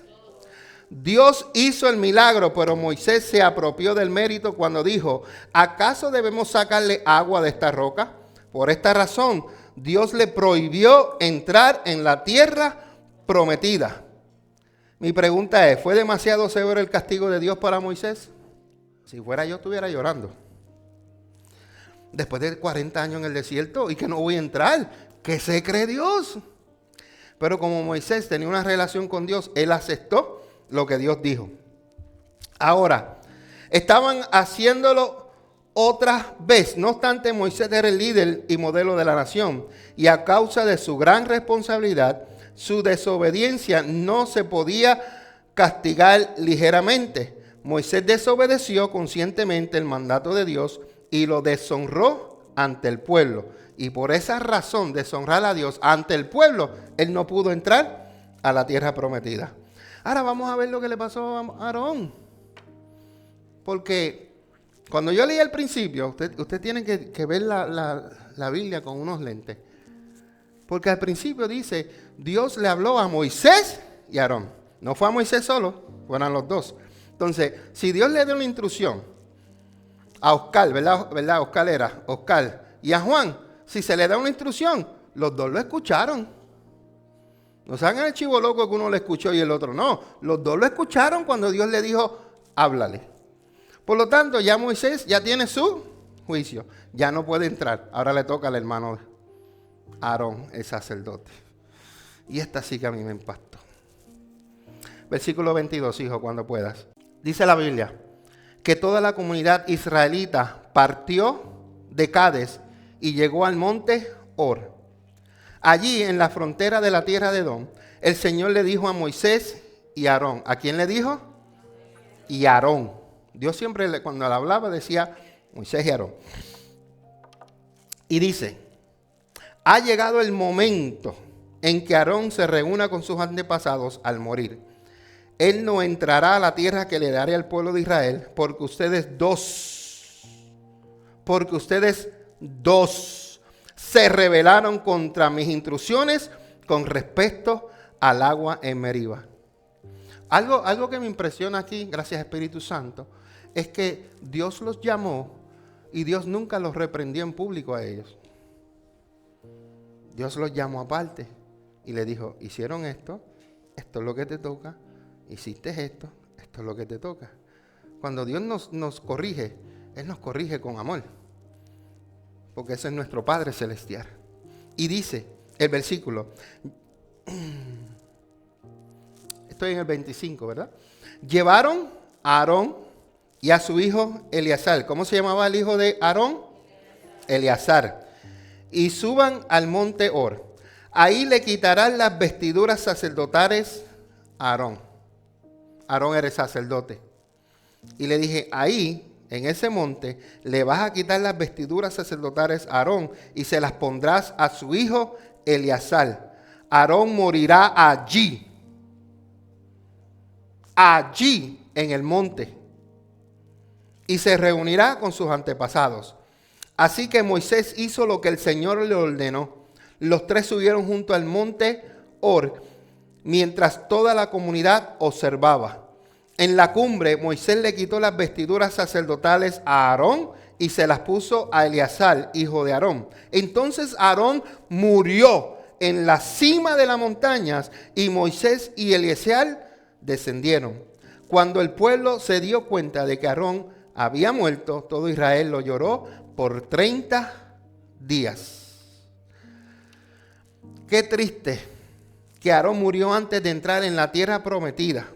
Dios hizo el milagro, pero Moisés se apropió del mérito cuando dijo, ¿acaso debemos sacarle agua de esta roca? Por esta razón, Dios le prohibió entrar en la tierra prometida. Mi pregunta es, ¿fue demasiado severo el castigo de Dios para Moisés? Si fuera yo, estuviera llorando. Después de 40 años en el desierto y que no voy a entrar, ¿qué se cree Dios? Pero como Moisés tenía una relación con Dios, él aceptó lo que Dios dijo. Ahora, estaban haciéndolo otra vez. No obstante, Moisés era el líder y modelo de la nación. Y a causa de su gran responsabilidad, su desobediencia no se podía castigar ligeramente. Moisés desobedeció conscientemente el mandato de Dios y lo deshonró ante el pueblo. Y por esa razón, deshonrar a Dios ante el pueblo, él no pudo entrar a la tierra prometida. Ahora vamos a ver lo que le pasó a Aarón. Porque cuando yo leí al principio, usted tiene que ver la Biblia con unos lentes. Porque al principio dice, Dios le habló a Moisés y a Aarón. No fue a Moisés solo, fueron los dos. Entonces, si Dios le dio una instrucción a Oscar, ¿verdad? Oscar y a Juan, si se le da una instrucción, los dos lo escucharon. No se hagan el chivo loco que uno lo escuchó y el otro no. Los dos lo escucharon cuando Dios le dijo, háblale. Por lo tanto, ya Moisés ya tiene su juicio, ya no puede entrar. Ahora le toca al hermano Aarón, el sacerdote. Y esta sí que a mí me impactó. Versículo 22, hijo, cuando puedas. Dice la Biblia que toda la comunidad israelita partió de Cades y llegó al monte Hor. Allí, en la frontera de la tierra de Edom, el Señor le dijo a Moisés y a Aarón. ¿A quién le dijo? Y a Aarón. Dios siempre, cuando le hablaba, decía Moisés y Aarón. Y dice, ha llegado el momento en que Aarón se reúna con sus antepasados al morir. Él no entrará a la tierra que le daré al pueblo de Israel, porque ustedes dos se rebelaron contra mis instrucciones con respecto al agua en Meriba. Algo que me impresiona aquí, gracias Espíritu Santo, es que Dios los llamó y Dios nunca los reprendió en público a ellos. Dios los llamó aparte y le dijo, hicieron esto, esto es lo que te toca, hiciste esto, esto es lo que te toca. Cuando Dios nos corrige, Él nos corrige con amor, porque ese es nuestro Padre Celestial. Y dice el versículo, estoy en el 25, ¿verdad? Llevaron a Aarón y a su hijo Eleazar. ¿Cómo se llamaba el hijo de Aarón? Eleazar. Y suban al monte Hor. Ahí le quitarán las vestiduras sacerdotales a Aarón. Aarón era el sacerdote. Y le dije, ahí, en ese monte, le vas a quitar las vestiduras sacerdotales a Aarón y se las pondrás a su hijo Eleazar. Aarón morirá allí en el monte, y se reunirá con sus antepasados. Así que Moisés hizo lo que el Señor le ordenó. Los tres subieron junto al monte Hor, mientras toda la comunidad observaba. En la cumbre, Moisés le quitó las vestiduras sacerdotales a Aarón y se las puso a Eleazar, hijo de Aarón. Entonces Aarón murió en la cima de las montañas y Moisés y Eleazar descendieron. Cuando el pueblo se dio cuenta de que Aarón había muerto, todo Israel lo lloró por 30 días. Qué triste que Aarón murió antes de entrar en la tierra prometida,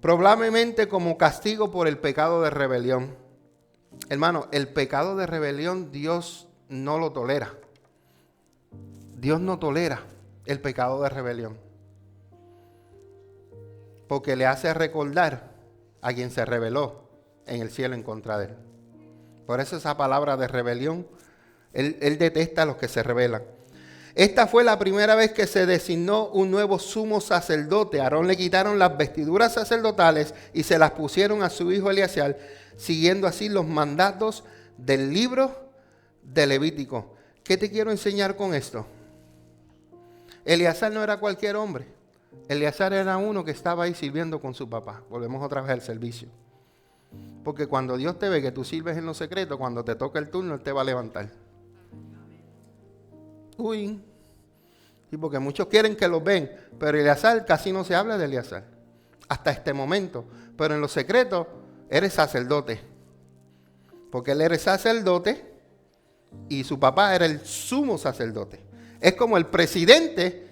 probablemente como castigo por el pecado de rebelión. Hermano, el pecado de rebelión Dios no lo tolera. Dios no tolera el pecado de rebelión, porque le hace recordar a quien se rebeló en el cielo en contra de él. Por eso esa palabra de rebelión, él detesta a los que se rebelan. Esta fue la primera vez que se designó un nuevo sumo sacerdote. A Aarón le quitaron las vestiduras sacerdotales y se las pusieron a su hijo Eleazar, siguiendo así los mandatos del libro de Levítico. ¿Qué te quiero enseñar con esto? Eleazar no era cualquier hombre. Eleazar era uno que estaba ahí sirviendo con su papá. Volvemos otra vez al servicio. Porque cuando Dios te ve que tú sirves en lo secreto, cuando te toca el turno, Él te va a levantar. Uy. Y porque muchos quieren que los ven, pero Eleazar casi no se habla de Eleazar. Hasta este momento. Pero en lo secreto, eres sacerdote. Porque él era sacerdote y su papá era el sumo sacerdote. Es como el presidente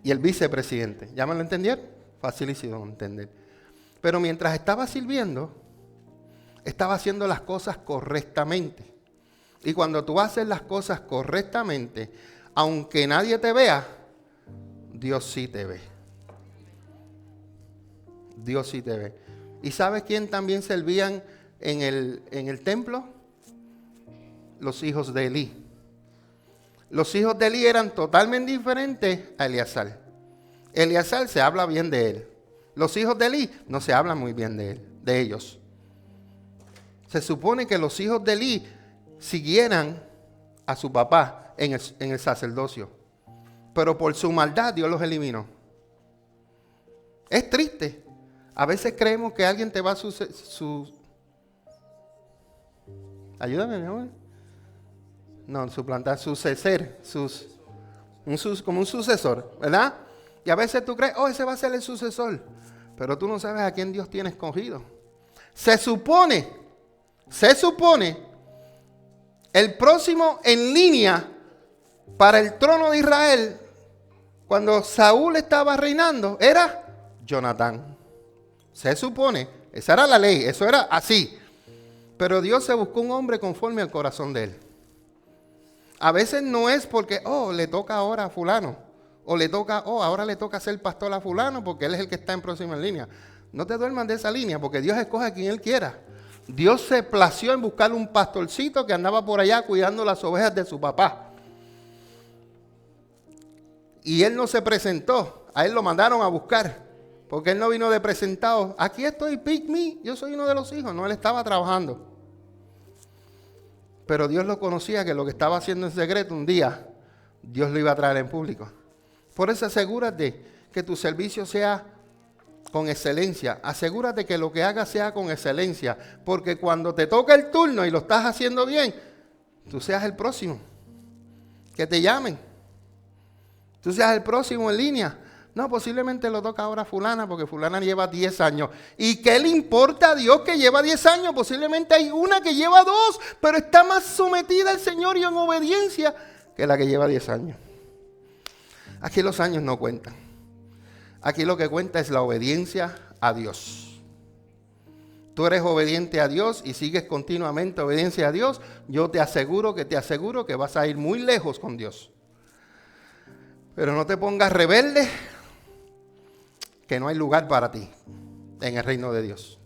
y el vicepresidente. ¿Ya me lo entendieron? Facilísimo de entender. Pero mientras estaba sirviendo, estaba haciendo las cosas correctamente. Y cuando tú haces las cosas correctamente, aunque nadie te vea, Dios sí te ve. Dios sí te ve. ¿Y sabes quién también servían en el templo? Los hijos de Elí. Los hijos de Elí eran totalmente diferentes a Eleazar. Eleazar se habla bien de él. Los hijos de Elí no se habla muy bien de él, de ellos. Se supone que los hijos de Elí siguieran a su papá en el sacerdocio. Pero por su maldad Dios los eliminó. Es triste. A veces creemos que alguien te va a ayúdame, mi amor. No, suplantar, suceder, como un sucesor, ¿verdad? Y a veces tú crees, oh, ese va a ser el sucesor. Pero tú no sabes a quién Dios tiene escogido. Se supone El próximo en línea para el trono de Israel, cuando Saúl estaba reinando, era Jonatán. Se supone, esa era la ley, eso era así. Pero Dios se buscó un hombre conforme al corazón de él. A veces no es porque, le toca ahora a fulano. O le toca, ahora le toca ser pastor a fulano porque él es el que está en próxima línea. No te duermas de esa línea porque Dios escoge a quien Él quiera. Dios se plació en buscar un pastorcito que andaba por allá cuidando las ovejas de su papá. Y él no se presentó, a él lo mandaron a buscar. Porque él no vino de presentado. Aquí estoy, pick me, yo soy uno de los hijos. No, él estaba trabajando. Pero Dios lo conocía, que lo que estaba haciendo en secreto un día, Dios lo iba a traer en público. Por eso asegúrate que tu servicio sea con excelencia. Asegúrate que lo que hagas sea con excelencia. Porque cuando te toca el turno y lo estás haciendo bien, tú seas el próximo. Que te llamen. Tú seas el próximo en línea. No, posiblemente lo toca ahora fulana porque fulana lleva 10 años. ¿Y qué le importa a Dios que lleva 10 años? Posiblemente hay una que lleva 2, pero está más sometida al Señor y en obediencia que la que lleva 10 años. Aquí los años no cuentan. Aquí lo que cuenta es la obediencia a Dios. Tú eres obediente a Dios y sigues continuamente obediencia a Dios. Yo te aseguro que vas a ir muy lejos con Dios. Pero no te pongas rebelde, que no hay lugar para ti en el reino de Dios.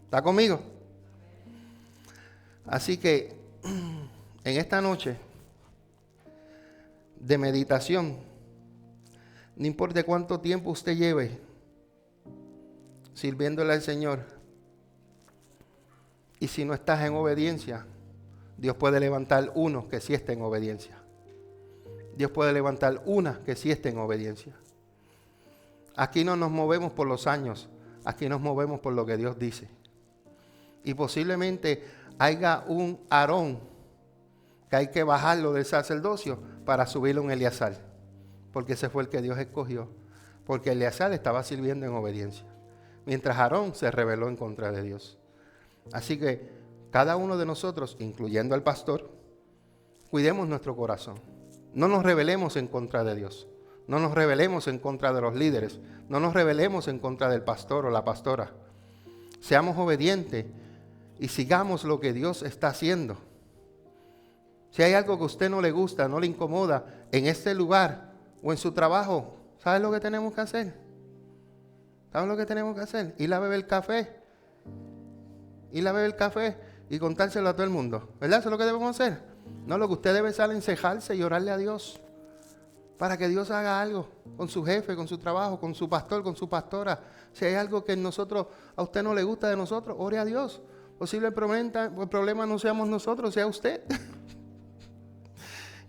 ¿Está conmigo? Así que en esta noche de meditación, no importa cuánto tiempo usted lleve sirviéndole al Señor, y si no estás en obediencia, Dios puede levantar uno que sí esté en obediencia. Dios puede levantar una que sí esté en obediencia. Aquí no nos movemos por los años, aquí nos movemos por lo que Dios dice. Y posiblemente haya un Aarón que hay que bajarlo del sacerdocio para subirlo a un Eleazar, porque ese fue el que Dios escogió, porque Eleazar estaba sirviendo en obediencia, mientras Aarón se rebeló en contra de Dios. Así que cada uno de nosotros, incluyendo al pastor, cuidemos nuestro corazón. No nos rebelemos en contra de Dios. No nos rebelemos en contra de los líderes. No nos rebelemos en contra del pastor o la pastora. Seamos obedientes y sigamos lo que Dios está haciendo. Si hay algo que a usted no le gusta, no le incomoda en este lugar o en su trabajo, ¿sabe lo que tenemos que hacer? ¿Saben lo que tenemos que hacer? Ir a beber café. Ir a beber café y contárselo a todo el mundo. ¿Verdad? Eso es lo que debemos hacer. No, lo que usted debe es encejarse y orarle a Dios para que Dios haga algo con su jefe, con su trabajo, con su pastor, con su pastora. Si hay algo que a usted no le gusta de nosotros, ore a Dios. Posible el problema no seamos nosotros, sea usted.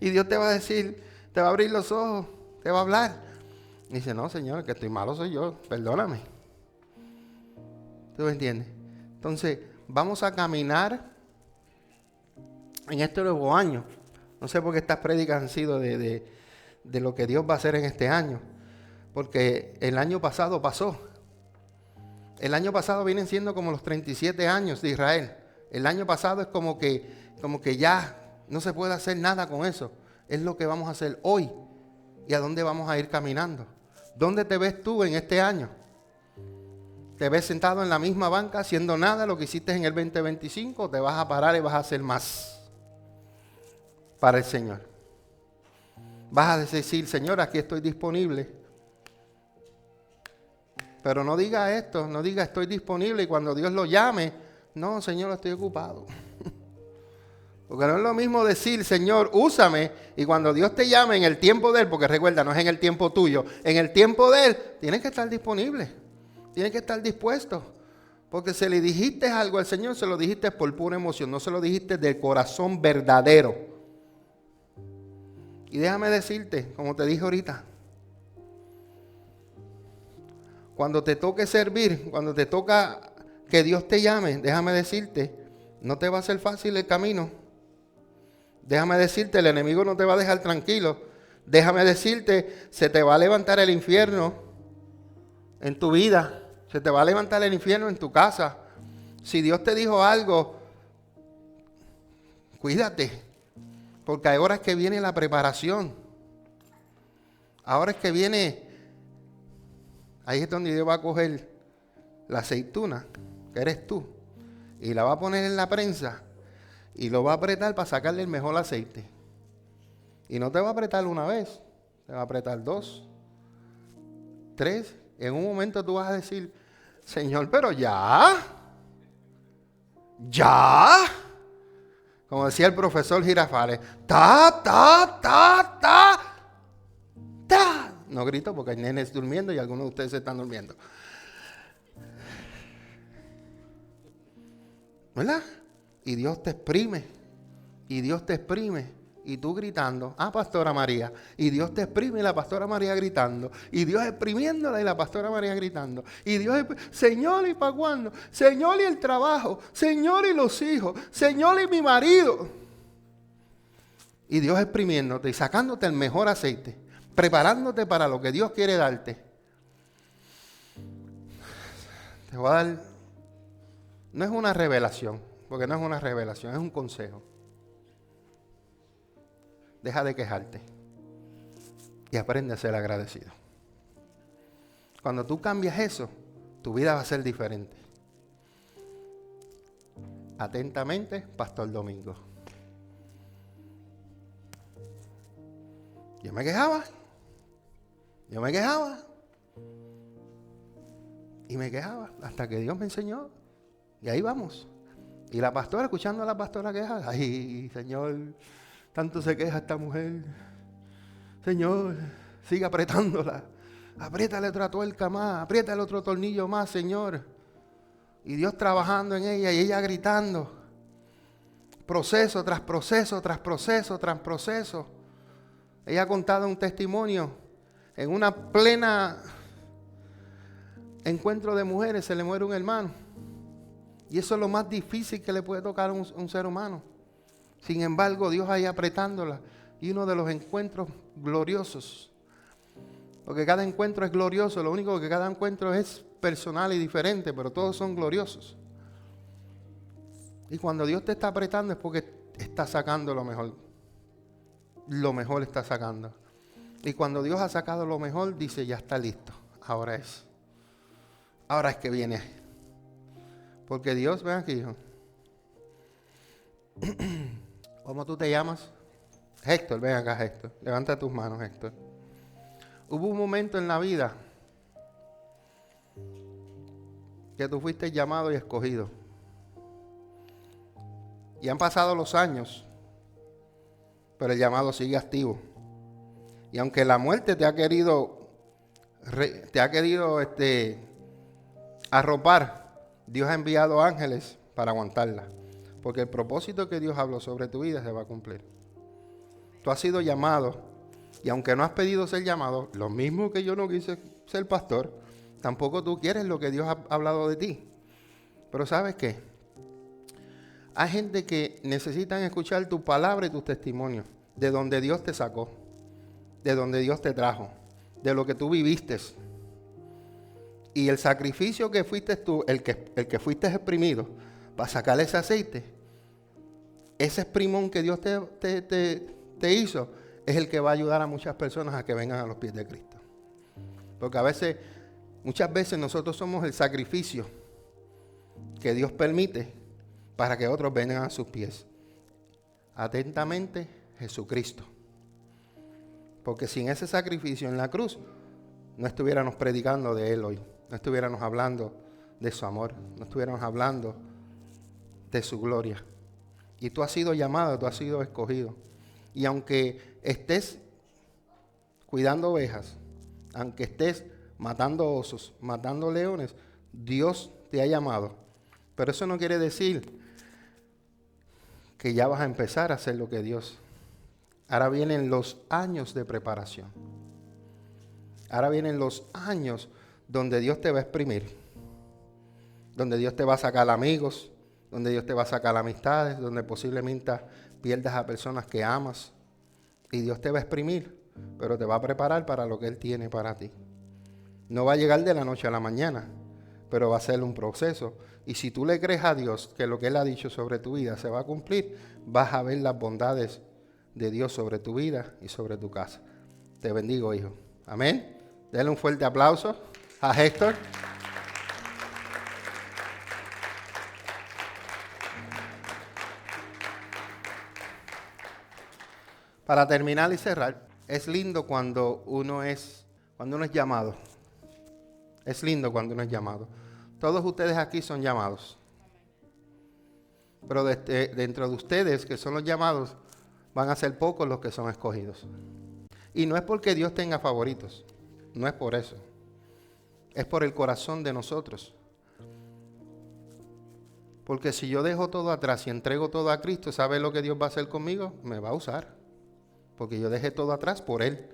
Y Dios te va a decir, te va a abrir los ojos, te va a hablar. Y dice, no, Señor, el que estoy malo soy yo, perdóname. ¿Tú me entiendes? Entonces, vamos a caminar en este nuevo año. No sé por qué estas prédicas han sido de lo que Dios va a hacer en este año. Porque el año pasado pasó. El año pasado vienen siendo como los 37 años de Israel. El año pasado es como que ya no se puede hacer nada con eso. Es lo que vamos a hacer hoy. ¿Y a dónde vamos a ir caminando? ¿Dónde te ves tú en este año? ¿Te ves sentado en la misma banca haciendo nada lo que hiciste en el 2025? ¿O te vas a parar y vas a hacer más para el Señor? Vas a decir, Señor, aquí estoy disponible. Pero no diga esto, no diga estoy disponible y cuando Dios lo llame, no, Señor, estoy ocupado. Porque no es lo mismo decir, Señor, úsame, y cuando Dios te llame en el tiempo de Él, porque recuerda, no es en el tiempo tuyo, en el tiempo de Él, tienes que estar disponible, tienes que estar dispuesto. Porque si le dijiste algo al Señor, se lo dijiste por pura emoción, no se lo dijiste del corazón verdadero. Y déjame decirte, como te dije ahorita, cuando te toque servir, cuando te toca que Dios te llame, déjame decirte, no te va a ser fácil el camino. Déjame decirte, el enemigo no te va a dejar tranquilo. Déjame decirte, se te va a levantar el infierno en tu vida. Se te va a levantar el infierno en tu casa. Si Dios te dijo algo, cuídate. Porque ahora es que viene la preparación. Ahora es que viene, ahí es donde Dios va a coger la aceituna, que eres tú, y la va a poner en la prensa y lo va a apretar para sacarle el mejor aceite. Y no te va a apretar una vez, te va a apretar 2, 3. En un momento tú vas a decir, Señor, pero ya. Como decía el profesor Girafales, ta. No grito porque hay nenes durmiendo y algunos de ustedes se están durmiendo. ¿Verdad? Y Dios te exprime. Y tú gritando, Pastora María. Y Dios te exprime y la Pastora María gritando. Y Dios exprimiéndola y la Pastora María gritando. Y Dios, Señor, ¿y para cuándo? Señor, ¿y el trabajo? Señor, ¿y los hijos? Señor, ¿y mi marido? Y Dios exprimiéndote y sacándote el mejor aceite. Preparándote para lo que Dios quiere darte. Te voy a dar, no es una revelación, porque no es una revelación, es un consejo. Deja de quejarte y aprende a ser agradecido. Cuando tú cambias eso, tu vida va a ser diferente. Atentamente, Pastor Domingo. Yo me quejaba. Y me quejaba hasta que Dios me enseñó. Y ahí vamos. Y la pastora, escuchando a la pastora quejar. Ay, Señor, tanto se queja esta mujer. Señor, sigue apretándola. Apriétale otra tuerca más. Apriétale otro tornillo más, Señor. Y Dios trabajando en ella y ella gritando. Proceso tras proceso, tras proceso, tras proceso. Ella ha contado un testimonio. En una plena encuentro de mujeres se le muere un hermano. Y eso es lo más difícil que le puede tocar a un ser humano. Sin embargo, Dios ahí apretándola. Y uno de los encuentros gloriosos. Porque cada encuentro es glorioso. Lo único que cada encuentro es personal y diferente. Pero todos son gloriosos. Y cuando Dios te está apretando es porque está sacando lo mejor. Lo mejor está sacando. Y cuando Dios ha sacado lo mejor, dice, ya está listo. Ahora es que viene. Porque Dios, ven aquí, hijo. ¿Cómo tú te llamas? Héctor, ven acá, Héctor. Levanta tus manos, Héctor. Hubo un momento en la vida que tú fuiste llamado y escogido. Y han pasado los años, pero el llamado sigue activo. Y aunque la muerte te ha querido arropar, Dios ha enviado ángeles para aguantarla. Porque el propósito que Dios habló sobre tu vida se va a cumplir. Tú has sido llamado, y aunque no has pedido ser llamado, lo mismo que yo no quise ser pastor, tampoco tú quieres lo que Dios ha hablado de ti. Pero ¿sabes qué? Hay gente que necesitan escuchar tu palabra y tus testimonios, de donde Dios te sacó, de donde Dios te trajo, de lo que tú viviste. Y el sacrificio que fuiste tú, el que fuiste exprimido, para sacar ese aceite, ese exprimón que Dios te hizo, es el que va a ayudar a muchas personas a que vengan a los pies de Cristo. Porque muchas veces nosotros somos el sacrificio que Dios permite para que otros vengan a sus pies. Atentamente, Jesucristo. Porque sin ese sacrificio en la cruz, no estuviéramos predicando de Él hoy. No estuviéramos hablando de su amor. No estuviéramos hablando de su gloria. Y tú has sido llamado, tú has sido escogido. Y aunque estés cuidando ovejas, aunque estés matando osos, matando leones, Dios te ha llamado. Pero eso no quiere decir que ya vas a empezar a hacer lo que Dios. Ahora vienen los años de preparación. Ahora vienen los años donde Dios te va a exprimir. Donde Dios te va a sacar amigos, donde Dios te va a sacar amistades, donde posiblemente pierdas a personas que amas. Y Dios te va a exprimir, pero te va a preparar para lo que Él tiene para ti. No va a llegar de la noche a la mañana, pero va a ser un proceso. Y si tú le crees a Dios que lo que Él ha dicho sobre tu vida se va a cumplir, vas a ver las bondades de Dios sobre tu vida y sobre tu casa. Te bendigo, hijo. Amén. Denle un fuerte aplauso a Héctor. Para terminar y cerrar, es lindo cuando uno es llamado. Es lindo cuando uno es llamado. Todos ustedes aquí son llamados. Pero dentro de ustedes, que son los llamados, van a ser pocos los que son escogidos. Y no es porque Dios tenga favoritos. No es por eso. Es por el corazón de nosotros. Porque si yo dejo todo atrás y entrego todo a Cristo, ¿sabe lo que Dios va a hacer conmigo? Me va a usar. Porque yo dejé todo atrás por Él.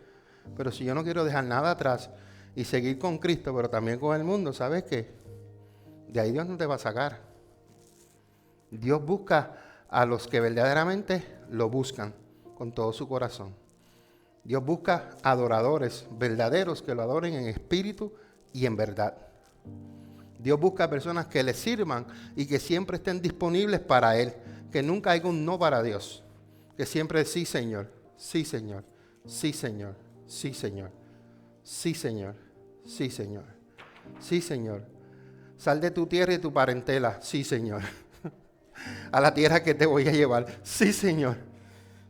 Pero si yo no quiero dejar nada atrás y seguir con Cristo, pero también con el mundo, ¿sabes qué? De ahí Dios no te va a sacar. Dios busca a los que verdaderamente lo buscan con todo su corazón. Dios busca adoradores verdaderos que lo adoren en espíritu y en verdad. Dios busca personas que le sirvan y que siempre estén disponibles para Él. Que nunca haya un no para Dios. Que siempre sí, Señor. Sí, Señor. Sí, Señor. Sí, Señor. Sí, Señor. Sí, Señor. Sí, Señor. Sal de tu tierra y tu parentela. Sí, Señor. A la tierra que te voy a llevar. Sí, Señor.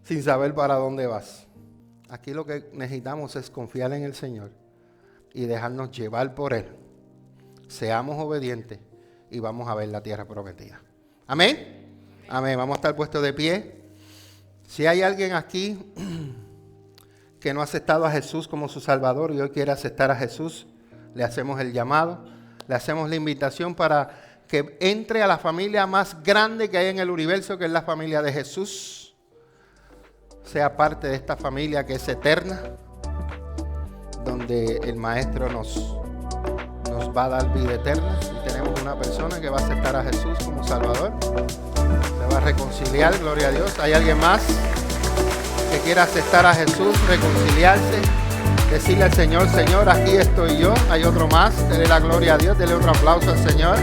Sin saber para dónde vas. Aquí lo que necesitamos es confiar en el Señor y dejarnos llevar por Él. Seamos obedientes y vamos a ver la tierra prometida. Amén. Amén. Vamos a estar puestos de pie. Si hay alguien aquí que no ha aceptado a Jesús como su Salvador y hoy quiere aceptar a Jesús, le hacemos el llamado, le hacemos la invitación para que entre a la familia más grande que hay en el universo, que es la familia de Jesús. Sea parte de esta familia que es eterna, donde el Maestro nos va a dar vida eterna. Y tenemos una persona que va a aceptar a Jesús como Salvador. Se va a reconciliar, gloria a Dios. ¿Hay alguien más que quiera aceptar a Jesús, reconciliarse, decirle al Señor, Señor, aquí estoy yo? Hay otro más, dele la gloria a Dios, dele otro aplauso al Señor.